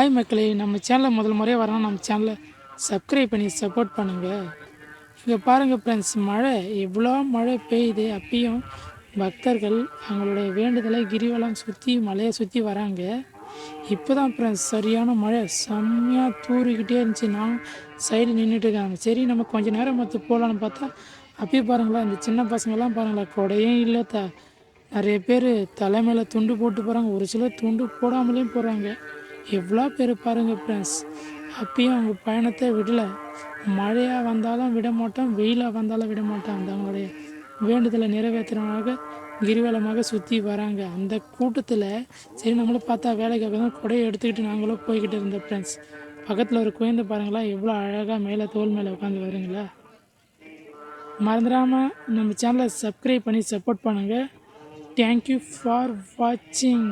Hi மக்களே, நம்ம சேனலில் முதல் முறையாக வரணும். நம்ம சேனலை சப்ஸ்கிரைப் பண்ணி சப்போர்ட் பண்ணுங்கள். இங்கே பாருங்கள் ஃப்ரெண்ட்ஸ், மழை எவ்வளோ மழை பெய்யுது. அப்பயும் பக்தர்கள் அவங்களுடைய வேண்டுதலை கிரிவலம் சுற்றி மலையை சுற்றி வராங்க. இப்போ தான் ஃப்ரெண்ட்ஸ் சரியான மழை செம்மையாக தூரிக்கிட்டே இருந்துச்சு. நான் சைடு நின்றுட்டு இருக்காங்க. சரி நம்ம கொஞ்சம் நேரம் மற்ற போகலான்னு பார்த்தா அப்பயும் பாருங்களேன், இந்த சின்ன பசங்கள்லாம் பாருங்களேன், கொடையும் இல்லை. நிறைய பேர் தலைமையில் துண்டு போட்டு போகிறாங்க. ஒரு சிலர் துண்டு போடாமலேயும் போகிறாங்க. எவ்வளோ பேர் பாருங்கள் ஃப்ரெண்ட்ஸ், அப்பயும் அவங்க பயணத்தை விடலை. மழையாக வந்தாலும் விட மாட்டோம், வெயிலாக வந்தாலும் விட மாட்டோம். அந்த அவங்களுடைய வேண்டுதலை நிறைவேற்றுறவங்க கிரிவலமாக சுற்றி வராங்க. அந்த கூட்டத்தில் சரி நம்மளும் பார்த்தா வேலைக்காக தான் கொடையை எடுத்துக்கிட்டு நாங்களும் போய்கிட்டு இருந்தோம் ஃப்ரெண்ட்ஸ். பக்கத்தில் ஒரு குழந்தை பாருங்களா, எவ்வளோ அழகாக மேலே தோல் மேலே உட்காந்து வருங்களா. மறந்துடாமல் நம்ம சேனலை சப்ஸ்கிரைப் பண்ணி சப்போர்ட் பண்ணுங்கள். தேங்க்யூ ஃபார் வாட்சிங்.